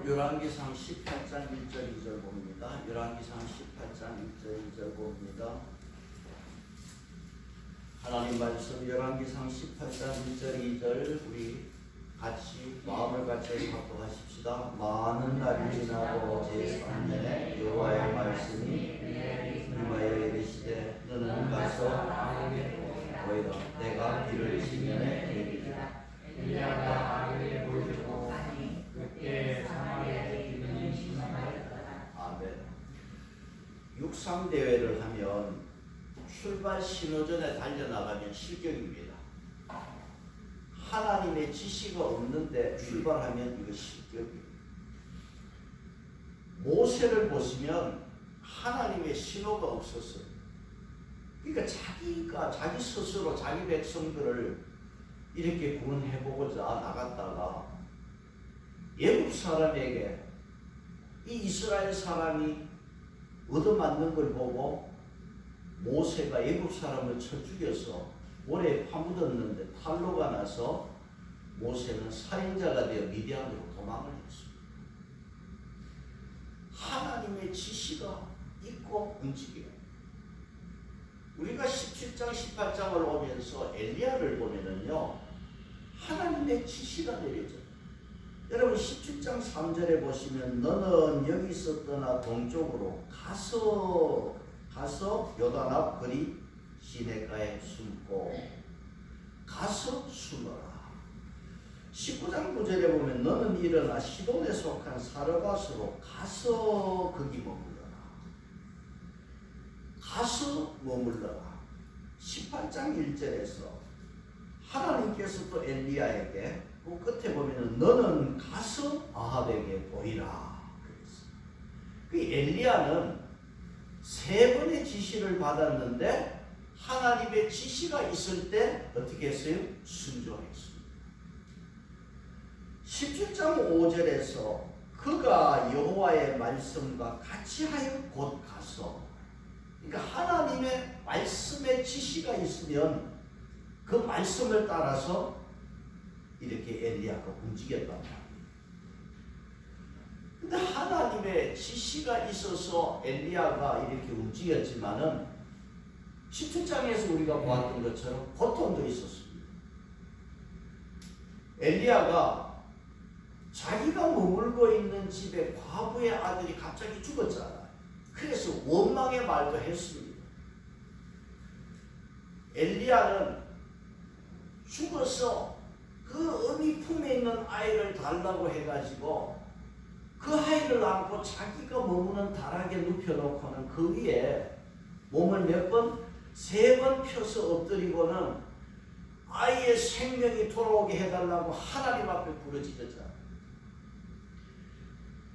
오늘은 열왕기상 18장 1절 2절 봅니다. 열왕기상 18장 1절 2절 봅니다. 하나님 말씀 열왕기상 18장 1절 2절 우리 같이 마음을 같이 합독하십시다. 많은 날이 지나고 제3년에 여호와의 말씀이 이르마야에게 이르시되 너는 가서 보이라 내가 비를 지면에 내리리라. 엘리야가 아비에 보여주고 가니 그때 사마리아에 이르는 신하였더라. 아멘. 육상대회를 하면 출발 신호전에 달려나가면 실격입니다. 하나님의 지시가 없는데 출발하면 이거 실격이에요. 모세를 보시면 하나님의 신호가 없었어요. 그러니까 자기 스스로 자기 백성들을 이렇게 구원해보고자 나갔다가 애굽 사람에게 이 이스라엘 사람이 얻어맞는 걸 보고 모세가 애굽 사람을 쳐 죽여서 모래에 파묻었는데 탈로가 나서 모세는 살인자가 되어 미디안으로 도망을 했습니다. 하나님의 지시가 있고 움직여요. 우리가 17장 18장을 오면서 엘리야를 보면은요 하나님의 지시가 내려져요. 여러분 17장 3절에 보시면 너는 여기서 떠나 동쪽으로 가서 요단 앞 거리 시내가에 숨고 가서 숨어라. 19장 9절에 보면 너는 일어나 시돈에 속한 사르밧으로 가서 거기 머물러라. 가서 머물러라. 18장 1절에서 하나님께서 또 엘리야에게 그 끝에 보면 너는 가서 아합에게 보이라 그랬어요. 그 엘리야는 3번의 지시를 받았는데 하나님의 지시가 있을 때 어떻게 했어요? 순종했습니다. 17장 5절에서 그가 여호와의 말씀과 같이 하여 곧 가서, 그러니까 하나님의 말씀의 지시가 있으면 그 말씀을 따라서 이렇게 엘리야가 움직였단 말이에요. 근데 하나님의 지시가 있어서 엘리야가 이렇게 움직였지만은 17장에서 우리가 보았던 것처럼 고통도 있었습니다. 엘리야가 자기가 머물고 있는 집에 과부의 아들이 갑자기 죽었잖아요. 그래서 원망의 말도 했습니다. 엘리야는 죽어서 그 어미 품에 있는 아이를 달라고 해가지고 그 아이를 안고 자기가 머무는 다락에 눕혀놓고는 그 위에 몸을 몇 번? 3번 펴서 엎드리고는 아이의 생명이 돌아오게 해달라고 하나님 앞에 부르짖었잖아요.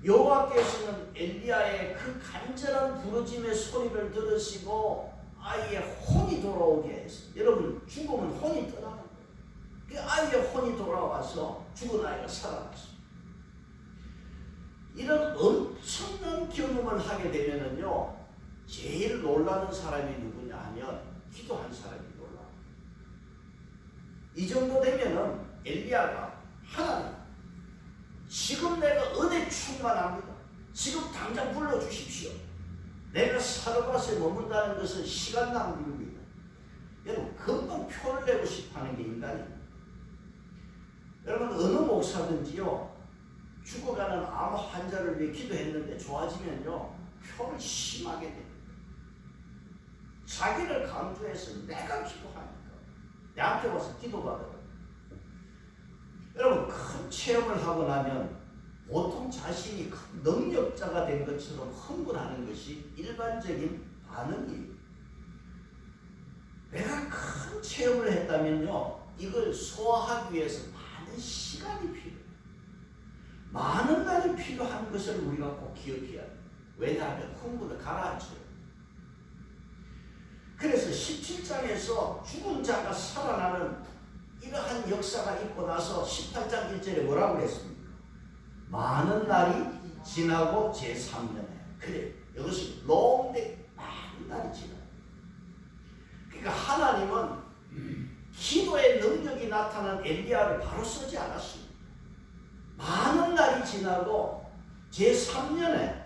여호와께서는 엘리야의 그 간절한 부르짖음의 소리를 들으시고 아이의 혼이 돌아오게 했어요. 여러분 죽으면 혼이 떠나는 거예요. 그 아이의 혼이 돌아와서 죽은 아이가 살아났어요. 이런 엄청난 경험을 하게 되면은요 제일 놀라는 사람이 누구냐 하면 기도한 사람이 놀라요. 이 정도 되면은 엘리야가 하나님 지금 내가 은혜 충만합니다. 지금 당장 불러주십시오. 내가 사르밧에 머문다는 것은 시간 낭비입니다. 여러분 금방 표를 내고 싶어하는 게 인간입니다. 여러분 어느 목사든지요 죽어가는 암 환자를 위해 기도했는데 좋아지면요 표를 심하게 됩니다. 자기를 강조해서 내가 기도하니까 내한테 와서 기도받아요. 여러분 큰 체험을 하고 나면 보통 자신이 큰 능력자가 된 것처럼 흥분하는 것이 일반적인 반응이에요. 내가 큰 체험을 했다면요 이걸 소화하기 위해서 많은 시간이 필요해요. 많은 날이 필요한 것을 우리가 꼭 기억해야 돼요. 왜냐하면 흥분을 가라앉혀요. 그래서 17장에서 죽은 자가 살아나는 이러한 역사가 있고 나서 18장 1절에 뭐라고 그랬습니까? 많은 날이 지나고 제3년에 그래 이것이 롱데 많은 날이 지나요. 그러니까 하나님은 기도의 능력이 나타난 엘리야를 바로 쓰지 않았습니다. 많은 날이 지나고 제3년에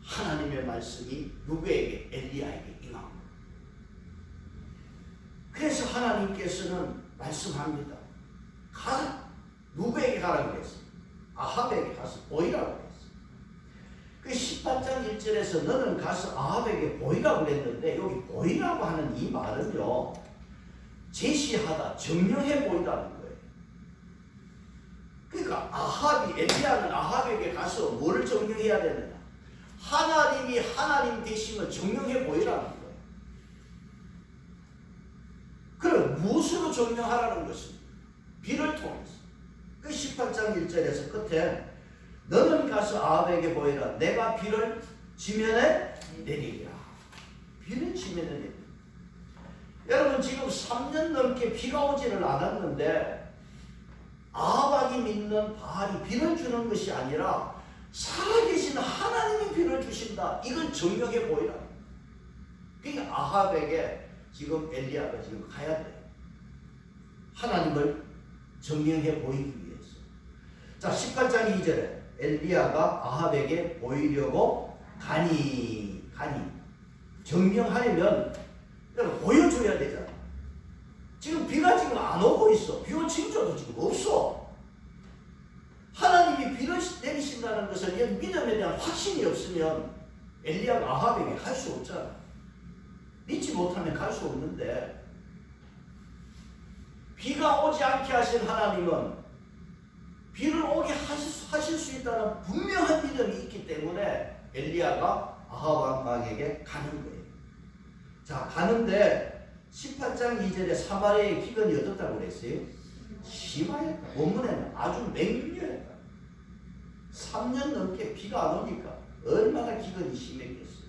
하나님의 말씀이 누구에게? 엘리야에게 임합니다. 그래서 하나님께서는 말씀합니다. 가라. 누구에게 가라고 그랬어요? 아합에게 가서 보이라고 그랬어요. 그 18장 1절에서 너는 가서 아합에게 보이라고 그랬는데 여기 보이라고 하는 이 말은요, 제시하다, 증명해 보이라는 거예요. 그러니까 엘리야는 아합에게 가서 뭐를 증명해야 되느냐? 하나님이 하나님 되심을 증명해 보이라는 거예요. 그럼 무엇으로 증명하라는 것입니다? 비를 통해서. 그 18장 1절에서 끝에 너는 가서 아합에게 보이라. 내가 비를 지면에 내리리라. 비를 지면에 내리리라. 여러분 지금 3년 넘게 비가 오지를 않았는데 아합이 믿는 바알이 비를 주는 것이 아니라 살아계신 하나님이 비를 주신다. 이걸 증명해 보이라. 그러니까 아합에게 지금 엘리야가 지금 가야 돼요. 하나님을 증명해 보이기 위해서. 자, 18장 2절에 엘리야가 아합에게 보이려고 가니 증명하려면 보여줘야 되잖아. 지금 비가 지금 안 오고 있어. 비올 징조도 지금 없어. 하나님이 비를 내리신다는 것을 믿음에 대한 확신이 없으면 엘리야가 아합에게 갈 수 없잖아. 믿지 못하면 갈 수 없는데, 비가 오지 않게 하신 하나님은 비를 오게 하실 수 있다는 분명한 믿음이 있기 때문에 엘리야가 아합 왕에게 가는 거예요. 자, 가는데 18장 2절에 사마리아의 기근이 어떻다고 그랬어요? 심하였다. 원문에는 아주 맹렬했다. 3년 넘게 비가 안 오니까 얼마나 기근이 심했겠어요.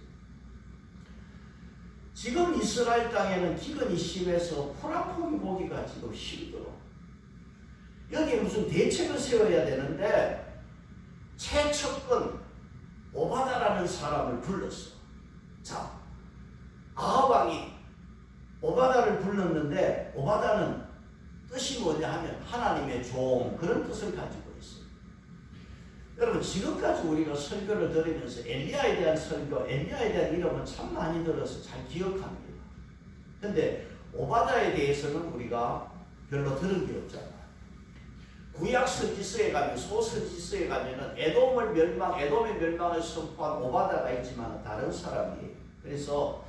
지금 이스라엘 땅에는 기근이 심해서 풀한포기 보기가 지금 힘들어. 여기에 무슨 대책을 세워야 되는데 최측근 오바다라는 사람을 불렀어. 자, 아합 왕이 오바다를 불렀는데 오바다는 뜻이 뭐냐 하면 하나님의 종, 그런 뜻을 가지고 있어요. 여러분 지금까지 우리가 설교를 들으면서 엘리야에 대한 설교, 엘리야에 대한 이름은 참 많이 들어서 잘 기억합니다. 그런데 오바다에 대해서는 우리가 별로 들은 게 없잖아요. 구약 선지서에 가면, 소선지서에 가면은 에돔의 멸망을 선포한 오바다가 있지만 다른 사람이에요. 그래서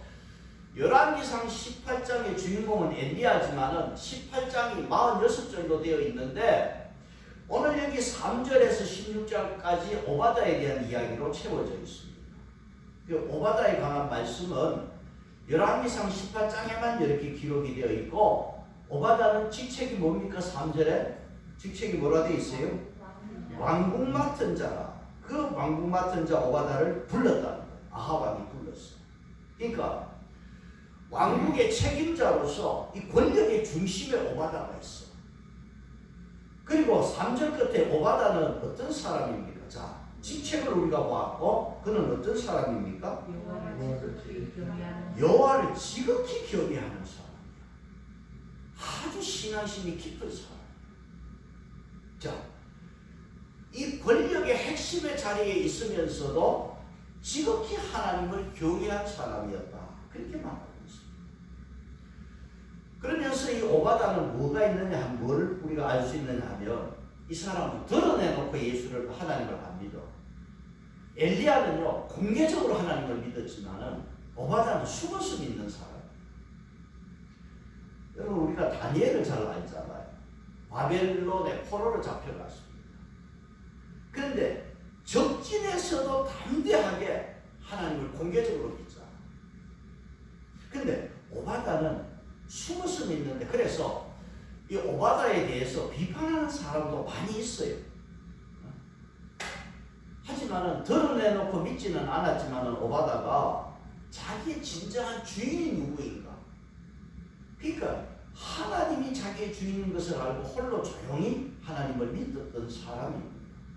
열왕기상 18장의 주인공은 엘리야지만은 18장이 46 정도 되어 있는데 오늘 여기 3절에서 16절까지 오바다에 대한 이야기로 채워져 있습니다. 그 오바다에 관한 말씀은 열왕기상 18장에만 이렇게 기록이 되어 있고, 오바다는 직책이 뭡니까? 3절에 직책이 뭐라 되어 있어요? 왕궁 맡은 자라. 그 왕궁 맡은 자 오바다를 불렀다는 거예요. 아합 왕이 불렀어. 그러니까 왕국의 책임자로서 이 권력의 중심에 오바다가 있어. 그리고 3절 끝에 오바다는 어떤 사람입니까? 자, 직책을 우리가 보았고 그는 어떤 사람입니까? 여호와를 지극히 경외하는 사람이야. 아주 신앙심이 깊은 사람. 자, 이 권력의 핵심의 자리에 있으면서도 지극히 하나님을 경외한 사람이었다. 그렇게 말합니다. 그러면서 이 오바다는 뭐가 있느냐 하면 뭘 우리가 알 수 있느냐 하면 이 사람은 드러내놓고 예수를, 하나님을 안 믿어. 엘리야는요 공개적으로 하나님을 믿었지만은 오바다는 숨어서 믿는 사람. 여러분 우리가 다니엘을 잘 알잖아요. 바벨론의 포로로 잡혀갔습니다. 그런데 적진에서도 담대하게 하나님을 공개적으로 믿잖아. 그런데 오바다는 숨어서 믿는데, 그래서 이 오바다에 대해서 비판하는 사람도 많이 있어요. 하지만은 드러내놓고 믿지는 않았지만은 오바다가 자기의 진정한 주인이 누구인가? 그러니까 하나님이 자기의 주인인 것을 알고 홀로 조용히 하나님을 믿었던 사람입니다.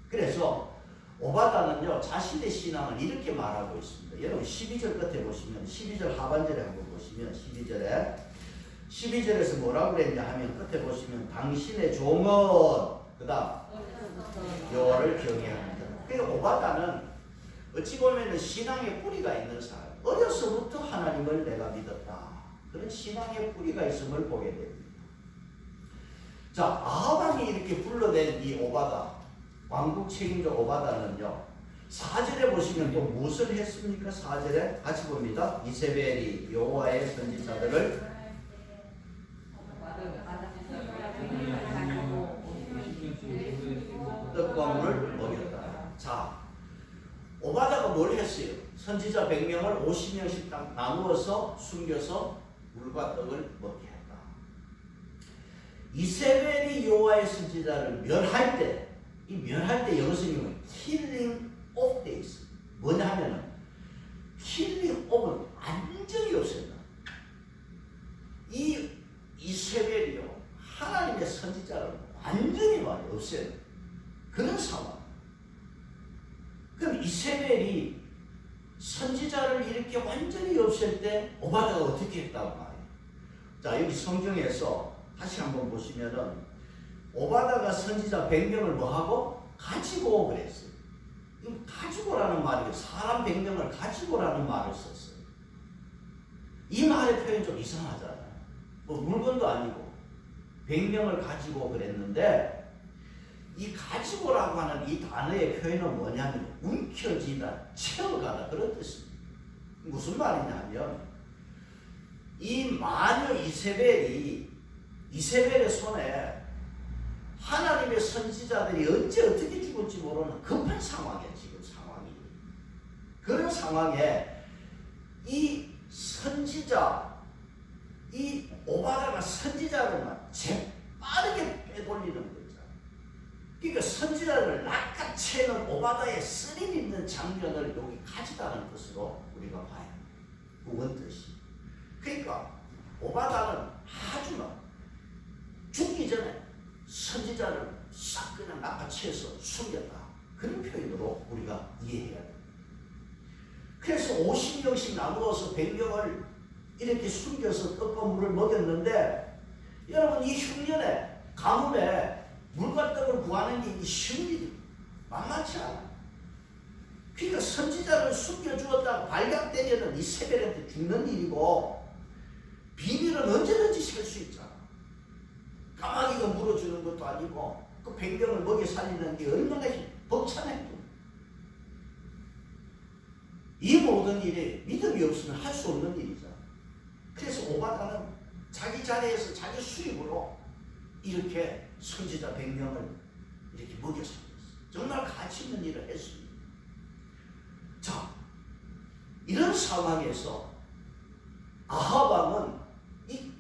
그래서 오바다는요 자신의 신앙을 이렇게 말하고 있습니다. 여러분 12절 끝에 보시면, 12절 하반절에 한번 보시면 12절에서 뭐라고 그랬냐 하면 끝에 보시면 당신의 종은 그다음 여호와를 경외합니다. 그러니까 오바다는 어찌 보면 신앙의 뿌리가 있는 사람. 어려서부터 하나님을 내가 믿었다. 그런 신앙의 뿌리가 있음을 보게 됩니다. 자, 아합왕이 이렇게 불러낸 이 오바다, 왕국 책임자 오바다는요, 4절에 보시면 또 무엇을 했습니까? 4절에 같이 봅니다. 이세벨이 여호와의 선지자들을 떡과 물을 먹였다. 자, 오바다가 뭘 했어요? 선지자 100명을 50명씩 딱 나누어서 숨겨서 물과 떡을 먹게 했다. 이세벨이 여호와의 선지자를 멸할 때, 이 멸할 때 영어 성경은 killing of days, 뭐냐 하면은 killing of은 완전히 없앤다. 이 이세벨이요, 하나님의 선지자를 완전히 없애는 그런 상황. 그럼 이세벨이 선지자를 이렇게 완전히 없앨 때 오바다가 어떻게 했다고 말이에요. 자, 여기 성경에서 다시 한번 보시면은 오바다가 선지자 100명을 뭐하고? 가지고 그랬어요. 가지고라는 말이에요. 사람 100명을 가지고라는 말을 썼어요. 이 말의 표현이 좀 이상하잖아요. 뭐 물건도 아니고 100명을 가지고 그랬는데, 이 가지고라고 하는 이 단어의 표현은 뭐냐면 움켜쥐다, 채워가다 그런 뜻입니다. 무슨 말이냐면 이 마녀 이세벨의 손에 하나님의 선지자들이 언제 어떻게 죽을지 모르는 급한 상황이에요. 지금 상황이. 그런 상황에 이 선지자, 이 오바다가 선지자를 재빠르게 빼돌리는 거죠. 그러니까 선지자를 낚아채는 오바다의 스릴 있는 장면을 여기 가져다는 것으로 우리가 봐야 합니다. 그 원뜻이. 그러니까 오바다는 아주 죽기 전에 선지자를 싹 그냥 낚아채서 숨겼다. 그런 표현으로 우리가 이해해야 됩니다. 그래서 50명씩 나누어서 100명을 이렇게 숨겨서 떡과 물을 먹였는데, 여러분 이 흉년에 가뭄에 물과 떡을 구하는 게 쉬운 일이 만만치 않아요. 그러니까 선지자를 숨겨주었다가 발각되면은 이세벨한테 죽는 일이고, 비밀은 언제든지 셀 수 있잖아. 까마귀가 물어주는 것도 아니고 그 100명을 먹여 살리는 게 얼마나 벅찬 행동. 이 모든 일에 믿음이 없으면 할 수 없는 일이잖아. 그래서 오바다는 자기 자리에서 자기 수입으로 이렇게 선지자 100명을 이렇게 먹여 살렸어. 정말 가치 있는 일을 했습니다. 자, 이런 상황에서 아합 왕은 이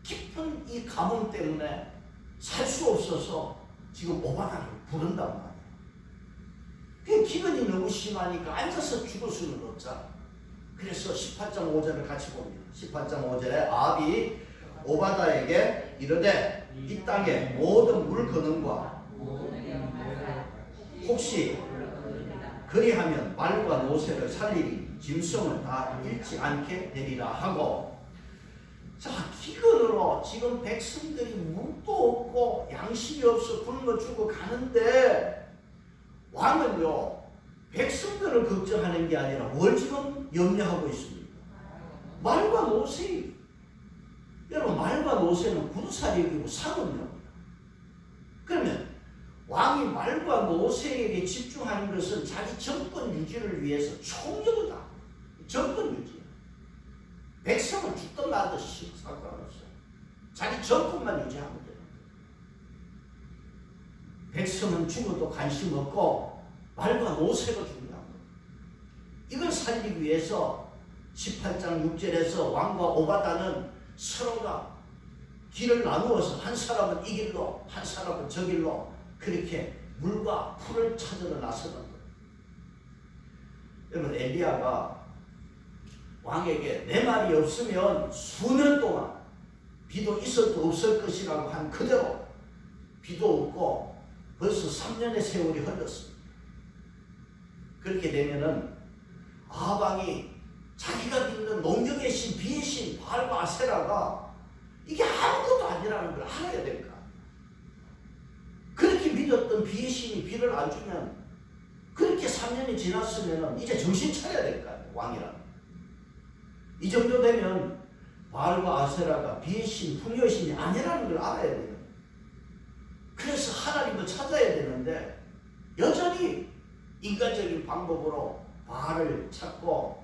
깊은 이 가뭄 때문에 살 수 없어서 지금 오바다를 부른단 말이에요. 그 기근이 너무 심하니까 앉아서 죽을 수는 없잖아. 그래서 18장 5절을 같이 봅니다. 18장 5절에 아합이 오바다에게 이르되 이 땅의 모든 물 근원과 혹시 그리하면 말과 노새를 살리리 짐승을 다 잃지 않게 되리라 하고, 자, 기근으로 지금 백성들이 물도 없고 양식이 없어 굶어 죽어 가는데, 왕은요 백성들을 걱정하는 게 아니라 뭘 지금 염려하고 있습니까? 말과 노새. 여러분, 말과 노새는 군사력이고 상업력입니다. 그러면 왕이 말과 노새에게 집중하는 것은 자기 정권 유지를 위해서 총력이다. 정권 유지. 백성은 죽든 말듯이 상관없어요. 자기 정권만 유지하면 돼요. 백성은 죽어도 관심 없고 말과 노새가 중요한 거예요. 이걸 살리기 위해서 18장 6절에서 왕과 오바다는 서로가 길을 나누어서 한 사람은 이 길로 한 사람은 저 길로 그렇게 물과 풀을 찾으러 나서는 거예요. 여러분, 엘리야가 왕에게 내 말이 없으면 수년 동안 비도 있어도 없을 것이라고 한 그대로 비도 없고 벌써 3년의 세월이 흘렀습니다. 그렇게 되면은 아합 왕이 자기가 믿는 농경의 신, 비의 신 바알과 아세라가 이게 아무것도 아니라는 걸 알아야 될까? 그렇게 믿었던 비의 신이 비를 안 주면 그렇게 살 3년이 지났으면 이제 정신 차려야 될 거 아니에요. 왕이라. 이 정도 되면 바알과 아세라가 비의 신, 풍요의 신이 아니라는 걸 알아야 돼요. 그래서 하나님을 찾아야 되는데 여전히 인간적인 방법으로 바알을 찾고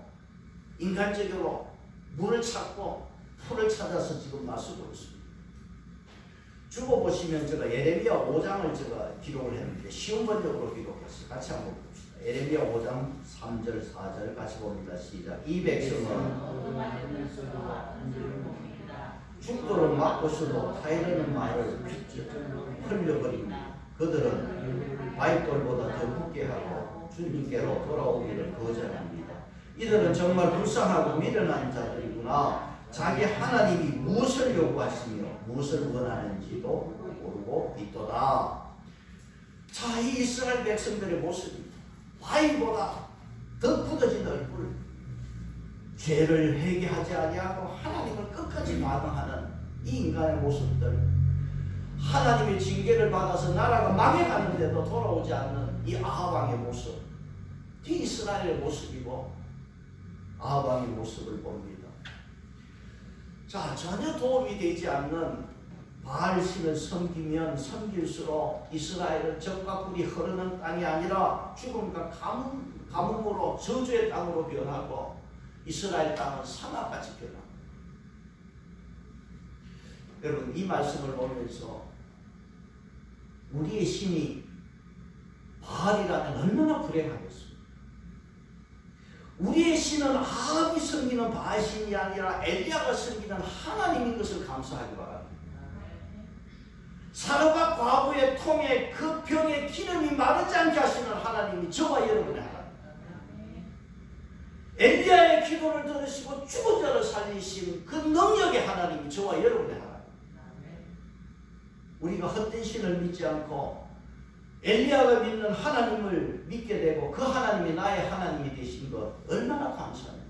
인간적으로 물을 찾고 풀을 찾아서 지금 나서고 있습니다. 주보 보시면 제가 예레미야 5장을 제가 기록을 했는데 쉬운 번역으로 기록했어요. 같이 한번 봅시다. 예레미야 5장 3절 4절 같이 봅니다. 시작. 이 백성은 죽도록 막고서도 타이르는 말을 흘려버립니다. 그들은 바위돌보다 더 굳게 하고 주님께로 돌아오기를 거절합니다. 이들은 정말 불쌍하고 미련한 자들이구나. 자기 하나님이 무엇을 요구하시며 무엇을 원하는지도 모르고 있도다. 자, 이 이스라엘 백성들의 모습이 바위보다 더 굳어진 얼굴, 죄를 회개하지 아니하고 하나님을 끝까지 반항하는 이 인간의 모습들, 하나님의 징계를 받아서 나라가 망해가는데도 돌아오지 않는 이 아합 왕의 모습, 이 이스라엘의 모습이고 아합 왕의 모습을 봅니다. 자, 전혀 도움이 되지 않는 바알 신을 섬기면 섬길수록 이스라엘은 적과 꿀이 흐르는 땅이 아니라 죽음과 가뭄으로 저주의 땅으로 변하고 이스라엘 땅은 사막같이 변합니다. 여러분, 이 말씀을 보면서 우리의 신이 바알이라면 얼마나 불행하겠습니까? 우리의 신은 아합이 섬기는 바알 신이 아니라 엘리야가 섬기는 하나님인 것을 감사하기 바랍니다. 사람과 과부의 통에 그 병의 기름이 마르지 않게 하시는 하나님이 저와 여러분의 하나님. 엘리야의 기도를 들으시고 죽은 자를 살리신 그 능력의 하나님이 저와 여러분의 하나님. 우리가 헛된 신을 믿지 않고 엘리야가 믿는 하나님을 믿게 되고 그 하나님이 나의 하나님이 되신 것 얼마나 감사합니다.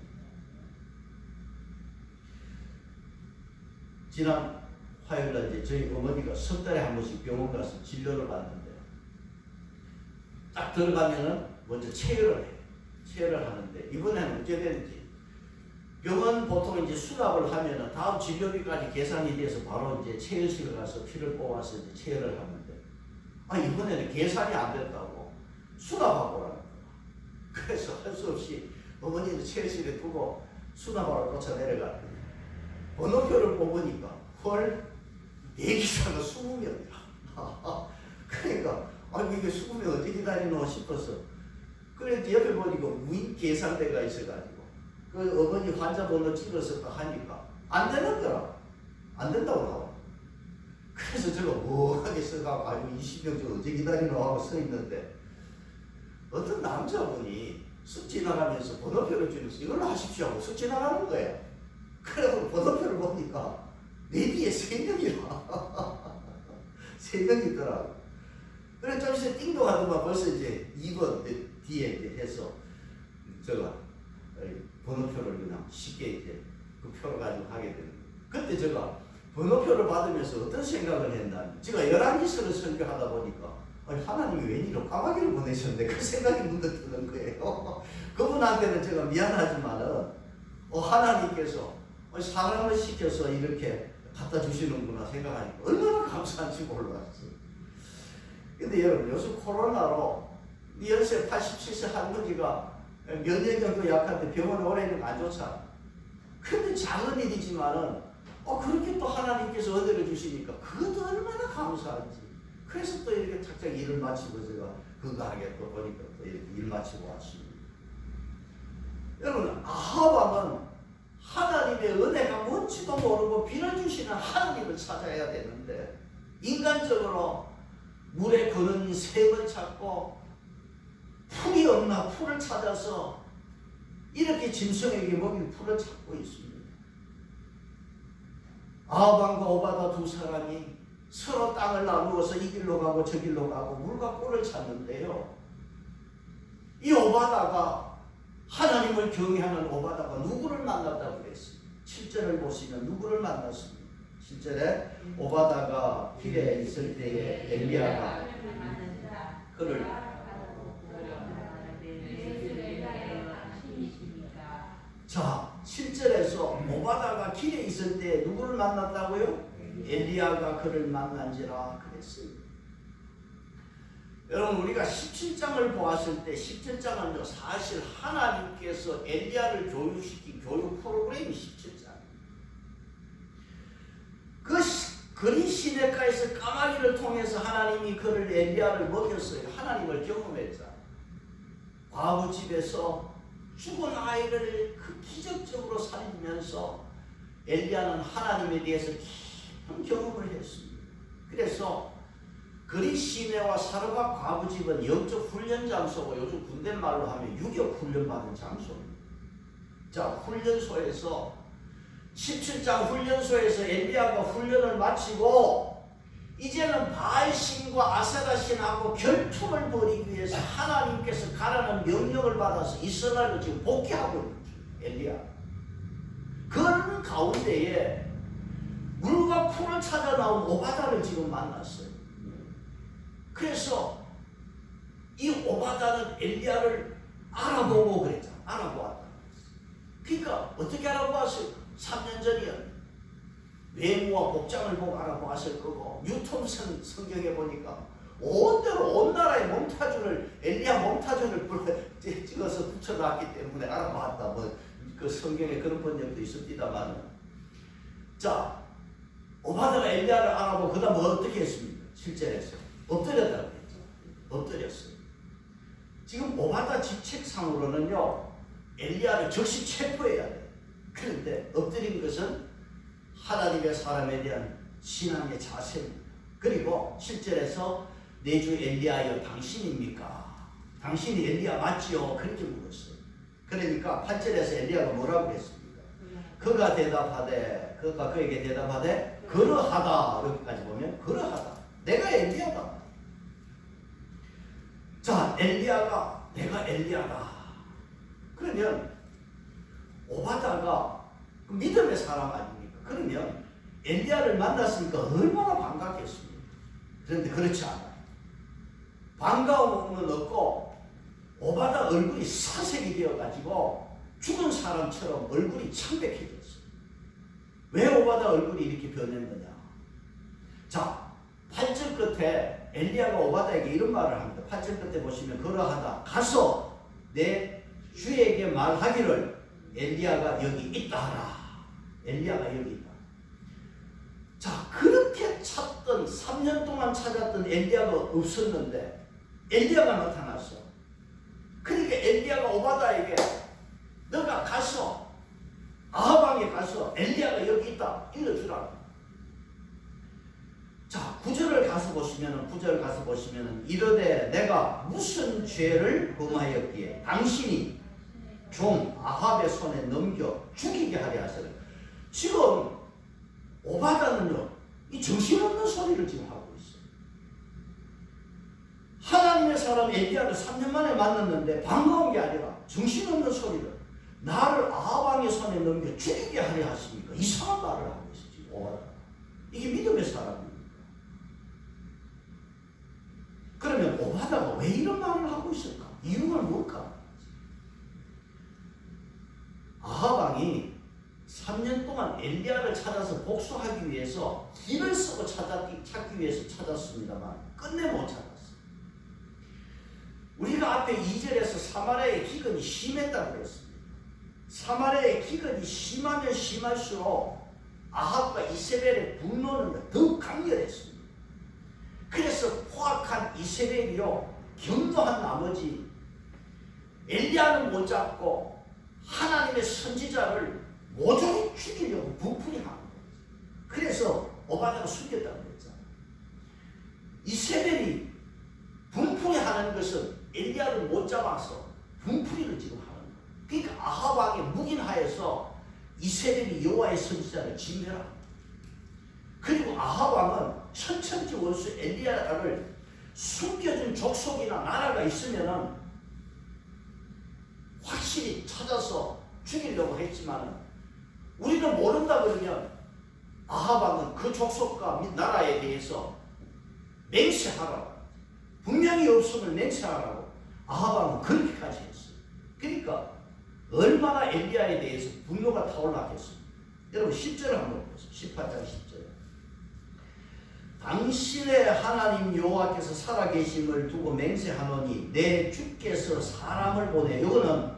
지난 화요일날 이제 저희 어머니가 석 달에 한 번씩 병원 가서 진료를 받는데 딱 들어가면은 먼저 체열을 해요. 체열을 하는데 이번에는 어떻게 되는지 병원 보통 이제 수납을 하면은 다음 진료비까지 계산이 돼서 바로 이제 체열실에 가서 피를 뽑아서 이제 체열을 하는데 이번에는 계산이 안 됐다고 수납하고 오라는 거야. 그래서 할 수 없이 어머니를 체열실에 두고 수납하러 쫓아 내려갔더니 번호표를 뽑으니까 헐, 대기사가 20명이라. 그러니까 이게 20명 어떻게 기다리노 싶어서 그래서 옆에 보니까 무인 계산대가 있어가지고 그 어머니 환자 번호 찍어서 하니까 안 되는 거라. 안 된다고 나와. 그래서 제가 뭐하게 써가지고 20명 좀 어떻게 기다리노 하고 서 있는데 어떤 남자분이 쑥 지나가면서 번호표를 주면서 이걸로 하십시오 하고 쑥 지나가는 거예요. 그래서 번호표를 보니까 내 뒤에 3명이라 3명이 있더라고. 그래 좀 있어 띵동하더만 벌써 이제 2번 뒤에 이제 해서 제가 번호표를 그냥 쉽게 이제 그 표를 가지고 하게 되는 거예요. 그때 제가 번호표를 받으면서 어떤 생각을 했나, 제가 11기서를 설교하다 보니까 하나님이 웬일로 까마귀를 보내셨는데 그 생각이 문득 드는 거예요. 그분한테는 제가 미안하지만은 하나님께서 사람을 시켜서 이렇게 갖다 주시는구나 생각하니까 얼마나 감사한지 몰랐어요. 근데 여러분, 요즘 코로나로 연세 87세 할머니가 몇 년 정도 약한데 병원에 오래 있는 거 안 좋잖아. 근데 작은 일이지만은 그렇게 또 하나님께서 은혜를 주시니까 그것도 얼마나 감사한지. 그래서 또 이렇게 착착 일을 마치고 제가 건강하게 또 보니까 또 이렇게 일 마치고 왔습니다. 여러분, 아합 왕은 하나님의 은혜가 뭔지도 모르고 비를 주시는 하나님을 찾아야 되는데 인간적으로 물에 거는 샘을 찾고 풀이 없나 풀을 찾아서 이렇게 짐승에게 먹일 풀을 찾고 있습니다. 아합 왕과 오바다 두 사람이 서로 땅을 나누어서 이 길로 가고 저 길로 가고 물과 꿀을 찾는데요. 이 오바다가 하나님을 경외하는 오바다가 누구를 만났다고 그랬습니다. 7절을 보시면 누구를 만났습니다. 7절에 오바다가 길에 있을 때에 엘리야가 그를 있을 때 누구를 만났다고요? 엘리야가 그를 만난지라 그랬습니다. 여러분 우리가 17장을 보았을 때 17장은 사실 하나님께서 엘리야를 교육시킨 교육 프로그램이 17장. 그 그린 시내가에서 까마귀를 통해서 하나님이 그를 엘리야를 먹였어요. 하나님을 경험했잖아. 과부 집에서 죽은 아이를 그 기적적으로 살리면서 엘리야는 하나님에 대해서 깊은 경험을 했습니다. 그래서 그리 시내와 사르밧 과부 집은 영적 훈련 장소고 요즘 군대 말로 하면 유격 훈련 받은 장소입니다. 자, 훈련소에서 17장 훈련소에서 엘리야가 훈련을 마치고 이제는 바알신과 아세라신하고 결투를 벌이기 위해서 하나님께서 가라는 명령을 받아서 이스라엘로 지금 복귀하고 있는 엘리야. 그런 가운데에 물과 풀을 찾아 나온 오바다를 지금 만났어요. 그래서 이 오바다는 엘리야를 알아보고 그랬잖아. 알아보았다. 그러니까 어떻게 알아보았어요? 3년 전이요. 외모와 복장을 보고 알아보았을 거고 뉴턴슨 성경에 보니까 온 데로 온 나라의 몽타주를 엘리야 몽타주를 찍어서 붙여놨기 때문에 알아봤다. 뭐 그 성경에 그런 번역도 있습니다만, 자 오바다가 엘리야를 알아보고 그다음 뭐 어떻게 했습니까? 실제했어요. 엎드렸다고 했죠. 엎드렸어요. 지금 오바다 직책상으로는요 엘리야를 즉시 체포해야 돼. 그런데 엎드린 것은 하나님의 사람에 대한 신앙의 자세입니다. 그리고 7절에서 내 주 엘리야여 당신입니까? 당신이 엘리야 맞지요? 그렇게 물었어요. 그러니까 8절에서 엘리야가 뭐라고 했습니까? 그가 대답하되 그가 그에게 대답하되 그러하다. 여기까지 보면 그러하다. 내가 엘리야다. 자, 엘리야가 내가 엘리야다. 그러면 오바다가 믿음의 사람 아닙니까? 그러면 엘리야를 만났으니까 얼마나 반갑겠습니까? 그런데 그렇지 않아요. 반가움은 없고 오바다 얼굴이 사색이 되어가지고 죽은 사람처럼 얼굴이 창백해졌어요. 왜 오바다 얼굴이 이렇게 변했느냐? 자, 8절 끝에 엘리야가 오바다에게 이런 말을 합니다. 8절 끝에 보시면 그러하다. 가서 내 주에게 말하기를 엘리야가 여기 있다 하라. 엘리야가 여기 있다. 자, 그렇게 찾던 3년 동안 찾았던 엘리야가 없었는데 엘리야가 나타났어. 그러니까 엘리야가 오바다에게 너가 가서 아하방에 가서 엘리야가 여기 있다 일러주라고. 자, 9절을 가서 보시면은 이르되 내가 무슨 죄를 범하였기에 당신이 종 아합의 손에 넘겨 죽이게 하려 하시라. 지금 오바다는요 이 정신없는 소리를 지금 하고 있어요. 하나님의 사람 엘리야를 3년 만에 만났는데 반가운 게 아니라 정신없는 소리를 나를 아합 왕의 손에 넘겨 죽이게 하려 하십니까? 이상한 말을 하고 있어요. 지금 오바다. 이게 믿음의 사람입니다. 그러면 오바다가 왜 이런 말을 하고 있을까? 이유가 뭘까? 아합 왕이 3년 동안 엘리야를 찾아서 복수하기 위해서 길을 쓰고 찾기 위해서 찾았습니다만 끝내 못 찾았어요. 우리가 앞에 2절에서 사마리아의 기근이 심했다고 했습니다. 사마리아의 기근이 심하면 심할수록 아합과 이세벨의 분노는 더욱 강렬했습니다. 그래서 포악한 이세벨이요 격노한 나머지 엘리야는 못 잡고 하나님의 선지자를 모조리 죽이려고 분풀이하는 거예요. 그래서 오바다가 숨겼다고 그랬잖아요. 이세벨이 분풀이하는 것은 엘리야를 못 잡아서 분풀이를 지금 하는 거예요. 그러니까 아합 왕의 묵인하에서 이세벨이 여호와의 선지자를 진멸합니다. 그리고 아합 왕은 천천지 원수 엘리야를 숨겨준 족속이나 나라가 있으면은 확실히 찾아서 죽이려고 했지만 우리는 모른다 그러면 아합 왕은 그 족속과 나라에 대해서 맹세하라고, 분명히 없음을 맹세하라고 아합 왕은 그렇게까지 했어요. 그러니까 얼마나 엘리야에 대해서 분노가 타올랐겠어요. 여러분 10절 한번 보세요. 18장 10절. 당신의 하나님 여호와께서 살아계심을 두고 맹세하노니 내 주께서 사람을 보내. 이거는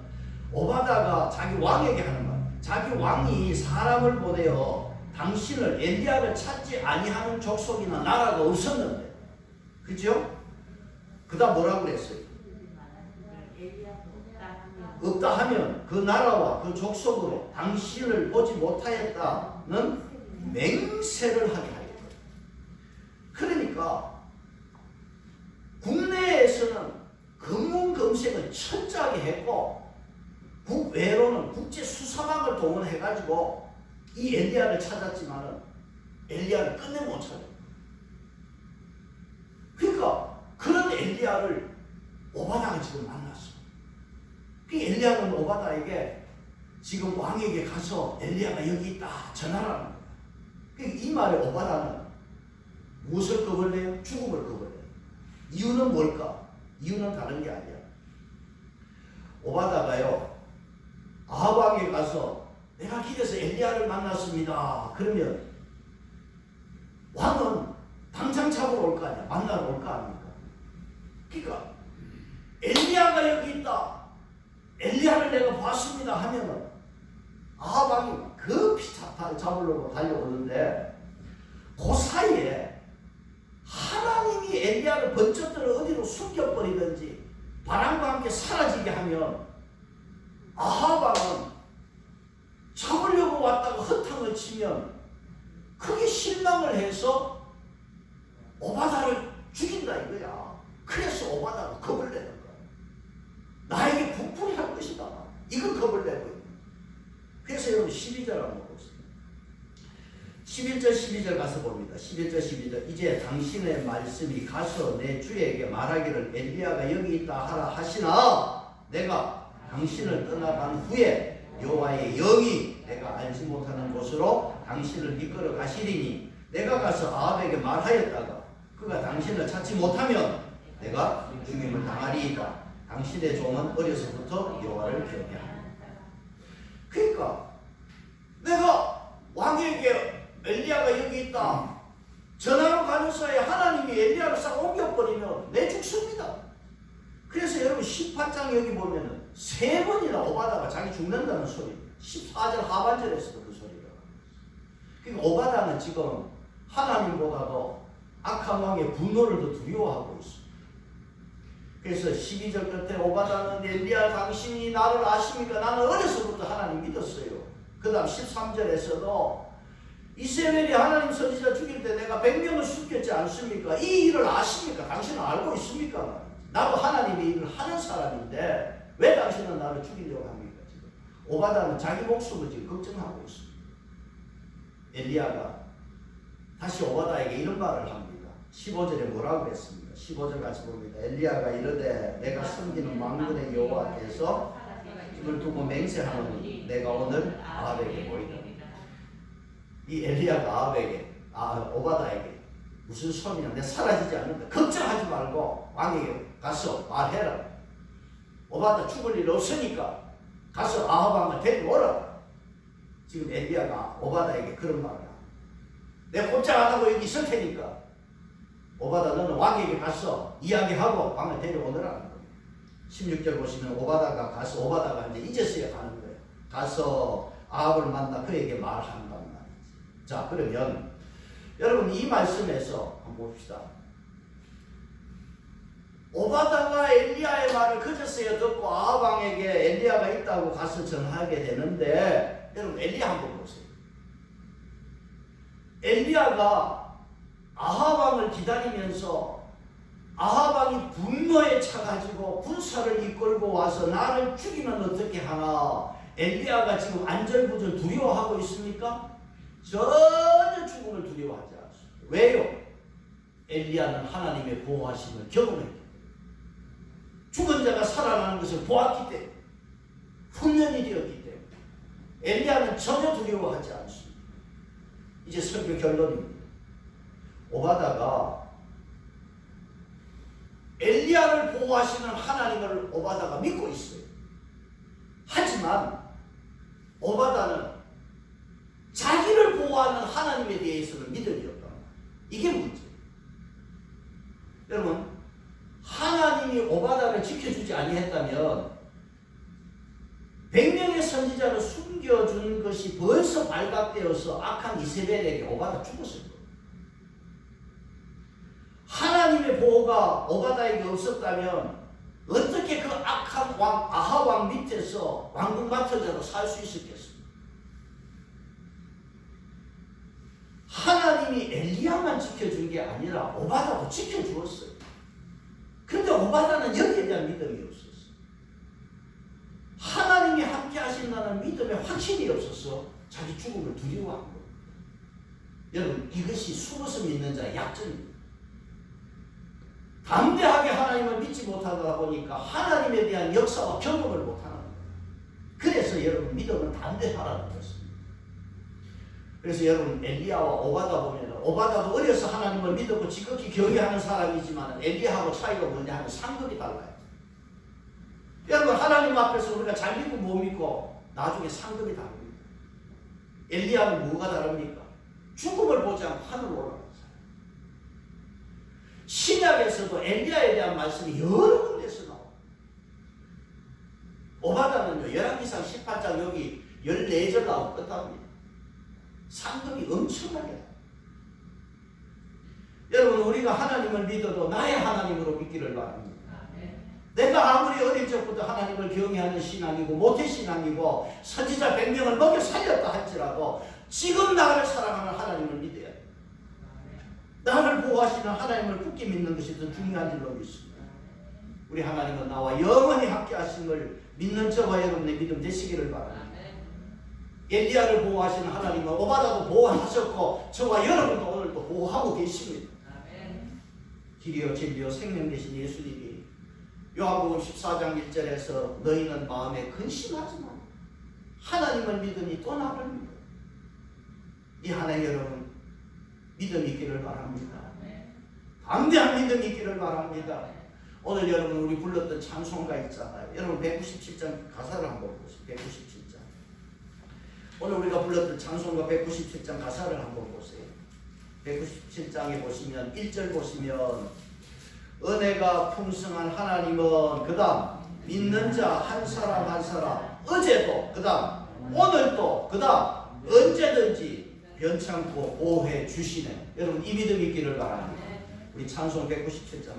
오바다가 자기 왕에게 하는 말. 자기 왕이 사람을 보내어 당신을 엘리야를 찾지 아니하는 족속이나 나라가 없었는데, 그죠? 그다음 뭐라고 그랬어요? 없다 하면 그 나라와 그 족속으로 당신을 보지 못하였다는 맹세를 하게 하겠다. 그러니까 국내에서는 검문검색을 철저하게 했고 국외로는 국제 수사망을 동원해가지고 이 엘리야를 찾았지만은 엘리야를 끝내 못 찾아요. 그러니까 그런 엘리야를 오바다가 지금 만났어. 그 엘리야는 오바다에게 지금 왕에게 가서 엘리야가 여기 있다 전하라는 거야. 이 말에 오바다는 무엇을 겁을내요? 죽음을 겁을내요. 이유는 뭘까? 이유는 다른 게 아니야. 오바다가요 아합 왕에 가서 내가 길에서 엘리야를 만났습니다. 그러면 왕은 당장 잡으러 올 거 아니야. 만나러 올 거 아닙니까? 그러니까 엘리야가 여기 있다. 엘리야를 내가 봤습니다 하면은 아합 왕이 급히 잡으려고 달려오는데 그 사이에 하나님이 엘리야를 번쩍 들어 어디로 숨겨버리든지 바람과 함께 사라지게 하면 아합 왕은 잡으려고 왔다가 허탕을 치면 크게 실망을 해서 오바다를 죽인다 이거야. 그래서 오바다가 겁을 내는 거야. 나에게 부풀이 할 것이다. 이거 겁을 내고 있는. 그래서 여러분 12절 한번 보세요. 11절 12절 가서 봅니다. 11절 12절. 이제 당신의 말씀이 가서 내 주에게 말하기를 엘리야가 여기 있다 하라 하시나 내가 당신을 떠나간 후에 여호와의 영이 내가 알지 못하는 곳으로 당신을 이끌어 가시리니 내가 가서 아합에게 말하였다가 그가 당신을 찾지 못하면 내가 죽임을 당하리이다. 당신의 종은 어려서부터 여호와를 경외하노라. 그러니까 내가 왕에게 엘리야가 여기 있다 전하러 가는 사이에 하나님이 엘리야를 싹 옮겨버리면 내 죽습니다. 그래서 여러분 18장 여기 보면은 3번이나 오바다가 자기 죽는다는 소리 14절 하반절에서도 그 소리가. 그러니까 오바다는 지금 하나님보다도 악한 왕의 분노를 더 두려워하고 있습니다. 그래서 12절 끝에 오바다는 엘리야 당신이 나를 아십니까? 나는 어려서부터 하나님 믿었어요. 그 다음 13절에서도 이세벨이 하나님 선지자 죽일 때 내가 100명을 숨겼지 않습니까? 이 일을 아십니까? 당신은 알고 있습니까? 나도 하나님의 일을 하는 사람인데 왜 당신은 나를 죽이려고 합니까? 지금 오바다는 자기 목숨을 지금 걱정하고 있습니다. 엘리야가 다시 오바다에게 이런 말을 합니다. 15절에 뭐라고 그랬습니까? 15절 같이 봅니다. 엘리야가 이르되 내가 섬기는 만군의 여호와께서 이걸 두고 맹세하노니 내가 오늘 아합에게 보이다. 이 엘리야가 아합에게 오바다에게 무슨 소리냐 내가 사라지지 않는다. 걱정하지 말고 왕에게 가서 말해라. 오바다 죽을 일 없으니까 가서 아합 왕을 데려오라. 지금 엘리야가 오바다에게 그런 말을 합니다. 내가 꼼짝 안 하고 여기 있을 테니까 오바다 너는 왕에게 가서 이야기하고 왕을 데려오느라는 거예요. 16절 보시면 오바다가 이제 이제서야 가는 거예요. 가서 아합을 만나 그에게 말한단 말이지. 자 그러면 여러분 이 말씀에서 한번 봅시다. 오바다가 엘리야의 말을 그제서야 듣고 아합 왕에게 엘리야가 있다고 가서 전하게 되는데 여러분 엘리야 한번 보세요. 엘리야가 아합 왕을 기다리면서 아합 왕이 분노에 차가지고 군사를 이끌고 와서 나를 죽이면 어떻게 하나 엘리야가 지금 안절부절 두려워하고 있습니까? 전혀 죽음을 두려워하지 않습니다. 왜요? 엘리야는 하나님의 보호하심을 경험했기 때문에 죽은 자가 살아나는 것을 보았기 때문에 훈련이 되었기 때문에 엘리야는 전혀 두려워하지 않습니다. 이제 설교 결론입니다. 오바다가 엘리야를 보호하시는 하나님을 오바다가 믿고 있어요. 하지만 오바다는 자기를 보호하는 하나님에 대해서는 믿음이 없다. 이게 문제. 여러분, 하나님이 오바다를 지켜주지 아니했다면 100명의 선지자를 숨겨준 것이 벌써 발각되어서 악한 이세벨에게 오바다 죽었을 거예요. 하나님의 보호가 오바다에게 없었다면 어떻게 그 악한 왕 아하 왕 밑에서 왕궁 맡은 살 수 있었겠습니까? 하나님이 엘리야만 지켜준 게 아니라 오바다도 지켜주었어요. 그런데 오바다는 여기에 대한 믿음이 없었어요. 하나님이 함께 하신다는 믿음에 확신이 없어서 자기 죽음을 두려워한 거예요. 여러분, 이것이 숨어서 믿는 자의 약점입니다. 담대하게 하나님을 믿지 못하다 보니까 하나님에 대한 역사와 경험을 못하는 거예요. 그래서 여러분, 믿음은 담대하라는 것입니다. 그래서 여러분, 엘리야와 오바다 보면 오바다도 어려서 하나님을 믿었고 지극히 경외하는 사람이지만 엘리야하고 차이가 뭐냐 하면 상급이 달라요. 여러분, 하나님 앞에서 우리가 잘 믿고 못 믿고 나중에 상급이 다릅니다. 엘리야는 뭐가 다릅니까? 죽음을 보지 않고 하늘로 올라간 사람. 신약에서도 엘리야에 대한 말씀이 여러 군데서 나옵니다. 오바다는요, 열왕기상 18장 여기 14절 나오고 끝납니다. 상급이 엄청나게. 여러분, 우리가 하나님을 믿어도 나의 하나님으로 믿기를 바랍니다. 내가 아무리 어릴 적부터 하나님을 경외하는 신앙이고 모태신앙이고 선지자 100명을 먹여 살렸다 할지라도 지금 나를 사랑하는 하나님을 믿어야 돼. 나를 보호하시는 하나님을 굳게 믿는 것이 더 중요한 줄로 믿습니다. 우리 하나님은 나와 영원히 함께 하심을 믿는 저와 여러분의 믿음 되시기를 바랍니다. 엘리야를 보호하시는 하나님은 오바다도 보호하셨고 저와 여러분도 오늘도 보호하고 계십니다. 길이요 진리요 생명 되신 예수님이 요한복음 14장 1절에서 너희는 마음에 근심하지 마. 하나님을 믿으니 또 나를 믿어. 이 하나님 여러분, 믿음이 있기를 바랍니다. 담대한 믿음이 있기를 바랍니다. 오늘 여러분 우리 불렀던 찬송가 있잖아요. 여러분 197장 가사를 한번 보세요. 197장. 오늘 우리가 불렀던 찬송가 197장 가사를 한번 보세요. 197장에 보시면 1절 보시면 은혜가 풍성한 하나님은 그 다음 믿는 자 한 사람 한 사람 어제도 그 다음 오늘도 그 다음 언제든지 변창고 보호해 주시네. 여러분 이 믿음이 있기를 바랍니다. 우리 찬송 197장